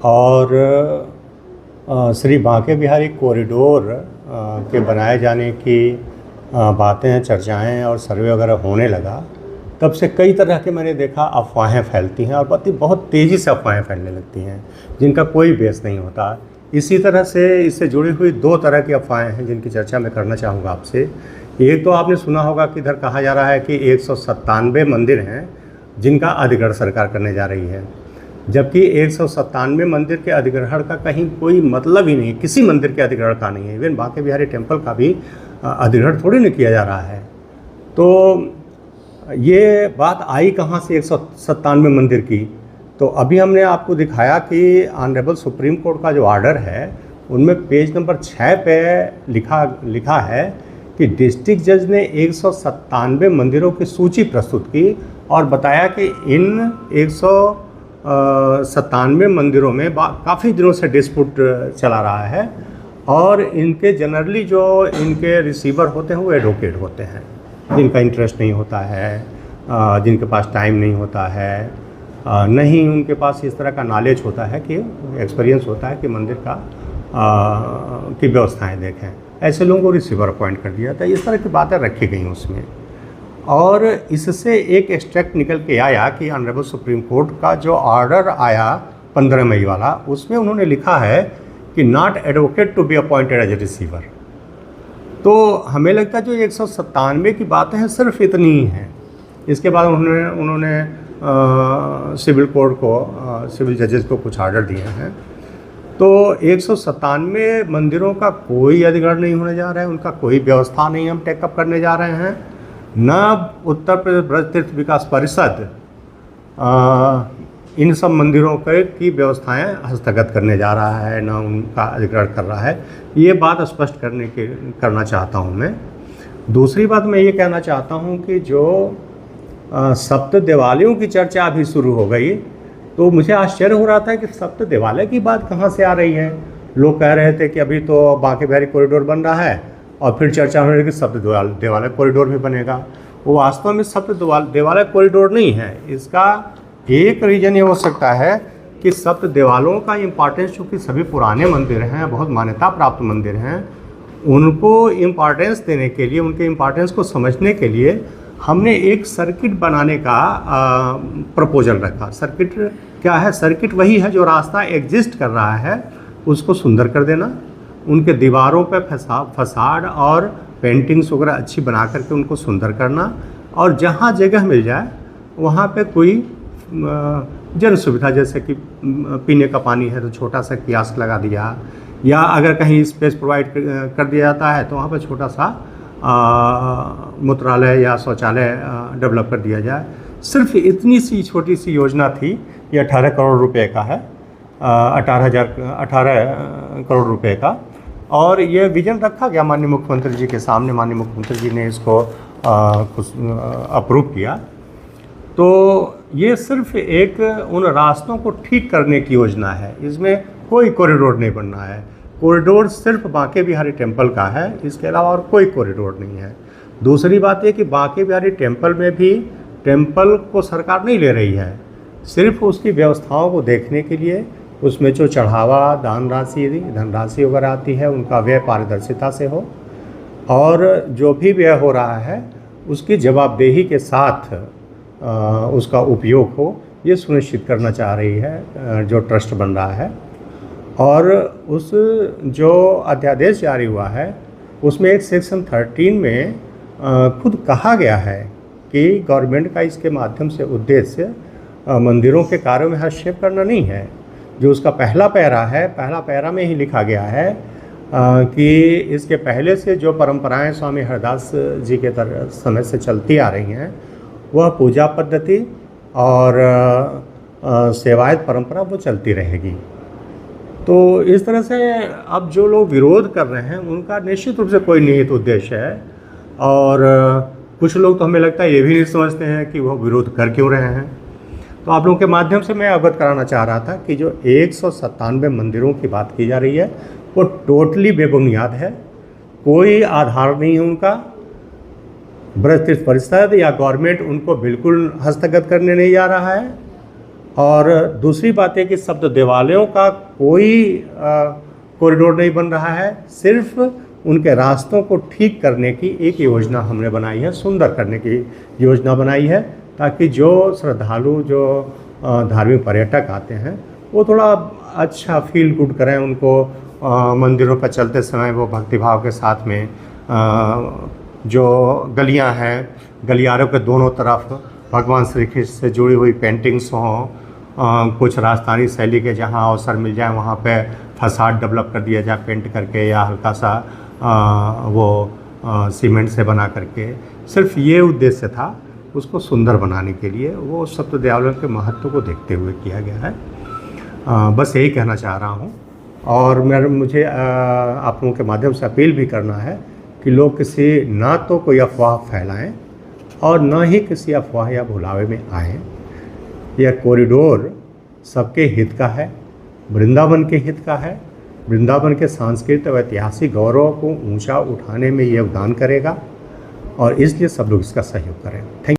और श्री बांके बिहारी कॉरिडोर के बनाए जाने की बातें, चर्चाएं और सर्वे वगैरह होने लगा, तब से कई तरह के मैंने देखा अफवाहें फैलती हैं और बहुत तेज़ी से अफवाहें फैलने लगती हैं जिनका कोई बेस नहीं होता। इसी तरह से इससे जुड़ी हुई दो तरह की अफवाहें हैं जिनकी चर्चा मैं करना चाहूँगा आपसे। एक तो आपने सुना होगा कि इधर कहा जा रहा है कि 197 मंदिर हैं जिनका अधिग्रहण सरकार करने जा रही है, जबकि 197 मंदिर के अधिग्रहण का कहीं कोई मतलब ही नहीं, किसी मंदिर के अधिग्रहण का नहीं है। इवन बांके बिहारी टेम्पल का भी अधिग्रहण थोड़ी नहीं किया जा रहा है। तो ये बात आई कहाँ से 197 मंदिर की? तो अभी हमने आपको दिखाया कि ऑनरेबल सुप्रीम कोर्ट का जो ऑर्डर है उनमें पेज नंबर 6 पे लिखा है कि डिस्ट्रिक्ट जज ने 197 मंदिरों की सूची प्रस्तुत की और बताया कि इन 197 मंदिरों में काफ़ी दिनों से डिस्प्यूट चला रहा है और इनके जनरली जो इनके रिसीवर होते हैं वो एडवोकेट होते हैं जिनका इंटरेस्ट नहीं होता है, जिनके पास टाइम नहीं होता है, नहीं उनके पास इस तरह का नॉलेज होता है कि एक्सपीरियंस होता है कि मंदिर का की व्यवस्थाएं देखें। ऐसे लोगों को रिसीवर अपॉइंट कर दिया था। इस तरह की बातें रखी गई उसमें और इससे एक एक्सट्रैक्ट निकल के आया कि ऑनरेबल सुप्रीम कोर्ट का जो ऑर्डर आया 15 मई वाला, उसमें उन्होंने लिखा है कि not advocate to be appointed as a receiver. तो हमें लगता है जो 197 की बातें हैं सिर्फ इतनी ही हैं। इसके बाद उन्होंने सिविल कोर्ट को, सिविल जजेस को कुछ ऑर्डर दिए हैं। तो 197 मंदिरों का कोई अधिग्रहण नहीं होने जा रहा है, उनका कोई व्यवस्था नहीं हम टेकअप करने जा रहे हैं। न उत्तर प्रदेश ब्रज तीर्थ विकास परिषद इन सब मंदिरों की व्यवस्थाएं हस्तगत करने जा रहा है, न उनका अधिग्रहण कर रहा है। ये बात स्पष्ट करना चाहता हूँ मैं। दूसरी बात मैं ये कहना चाहता हूँ कि जो सप्त देवालयों की चर्चा अभी शुरू हो गई, तो मुझे आश्चर्य हो रहा था कि सप्त देवालय की बात कहाँ से आ रही है। लोग कह रहे थे कि अभी तो बांके बिहारी कॉरिडोर बन रहा है और फिर चर्चा हो रही है कि सप्त देवालय कॉरिडोर भी बनेगा। वो वास्तव में सप्त देवालय कॉरिडोर नहीं है। इसका एक रीज़न ये हो सकता है कि सप्त देवालयों का इम्पॉर्टेंस, चूँकि सभी पुराने मंदिर हैं, बहुत मान्यता प्राप्त मंदिर हैं, उनको इम्पॉर्टेंस देने के लिए, उनके इम्पॉर्टेंस को समझने के लिए हमने एक सर्किट बनाने का प्रपोजल रखा। सर्किट क्या है? सर्किट वही है जो रास्ता एग्जिस्ट कर रहा है उसको सुंदर कर देना, उनके दीवारों पे फसाड और पेंटिंग्स वगैरह अच्छी बना करके उनको सुंदर करना, और जहाँ जगह मिल जाए वहाँ पे कोई जन सुविधा, जैसे कि पीने का पानी है तो छोटा सा कियास्क लगा दिया, या अगर कहीं स्पेस प्रोवाइड कर दिया जाता है तो वहाँ पर छोटा सा मूत्रालय या शौचालय डेवलप कर दिया जाए। सिर्फ इतनी सी छोटी सी योजना थी। ये 18 करोड़ रुपए का है, 18 करोड़ रुपए का, और ये विजन रखा गया माननीय मुख्यमंत्री जी के सामने। माननीय मुख्यमंत्री जी ने इसको अप्रूव किया। तो ये सिर्फ एक उन रास्तों को ठीक करने की योजना है, इसमें कोई कॉरिडोर नहीं बनना है। कॉरिडोर सिर्फ बांके बिहारी टेम्पल का है, इसके अलावा और कोई कॉरिडोर नहीं है। दूसरी बात ये कि बांके बिहारी टेम्पल में भी टेम्पल को सरकार नहीं ले रही है, सिर्फ उसकी व्यवस्थाओं को देखने के लिए उसमें जो चढ़ावा, धनराशि वगैरह आती है उनका व्यय पारदर्शिता से हो, और जो भी व्यय हो रहा है उसकी जवाबदेही के साथ उसका उपयोग हो, ये सुनिश्चित करना चाह रही है जो ट्रस्ट बन रहा है। और उस जो अध्यादेश जारी हुआ है उसमें एक सेक्शन 13 में खुद कहा गया है कि गवर्नमेंट का इसके माध्यम से उद्देश्य मंदिरों के कार्यों में हस्तक्षेप करना नहीं है। जो उसका पहला पैरा में ही लिखा गया है कि इसके पहले से जो परंपराएं स्वामी हरदास जी के समय से चलती आ रही हैं, वह पूजा पद्धति और सेवायत परंपरा वो चलती रहेगी। तो इस तरह से अब जो लोग विरोध कर रहे हैं उनका निश्चित रूप से कोई निहित उद्देश्य है, और कुछ लोग तो हमें लगता है ये भी नहीं समझते हैं कि वो विरोध कर क्यों रहे हैं। तो आप लोगों के माध्यम से मैं अवगत कराना चाह रहा था कि जो 197 मंदिरों की बात की जा रही है वो टोटली बेबुनियाद है, कोई आधार नहीं है उनका। ब्रज तीर्थ परिषद या गवर्नमेंट उनको बिल्कुल हस्तगत करने नहीं जा रहा है, और दूसरी बात है कि शब्द देवालयों का कोई कॉरिडोर नहीं बन रहा है, सिर्फ उनके रास्तों को ठीक करने की एक योजना हमने बनाई है, सुंदर करने की योजना बनाई है, ताकि जो श्रद्धालु, जो धार्मिक पर्यटक आते हैं वो थोड़ा अच्छा फील गुड करें। उनको मंदिरों पर चलते समय वो भक्तिभाव के साथ में जो गलियां हैं, गलियारों के दोनों तरफ भगवान श्री कृष्ण से जुड़ी हुई पेंटिंग्स हों, कुछ राजस्थानी शैली के जहाँ अवसर मिल जाए वहाँ पे फसाड डेवलप कर दिया जाए पेंट करके, या हल्का सा सीमेंट से बना करके। सिर्फ ये उद्देश्य था उसको सुंदर बनाने के लिए, वो सप्त देवालयों के महत्व को देखते हुए किया गया है। बस यही कहना चाह रहा हूँ। और मुझे आप लोगों के माध्यम से अपील भी करना है कि लोग किसी ना तो कोई अफवाह फैलाएं और ना ही किसी अफवाह या भुलावे में आएँ। यह कॉरिडोर सबके हित का है, वृंदावन के हित का है, वृंदावन के सांस्कृतिक और ऐतिहासिक गौरव को ऊंचा उठाने में योगदान करेगा, और इसलिए सब लोग इसका सहयोग करें। थैंक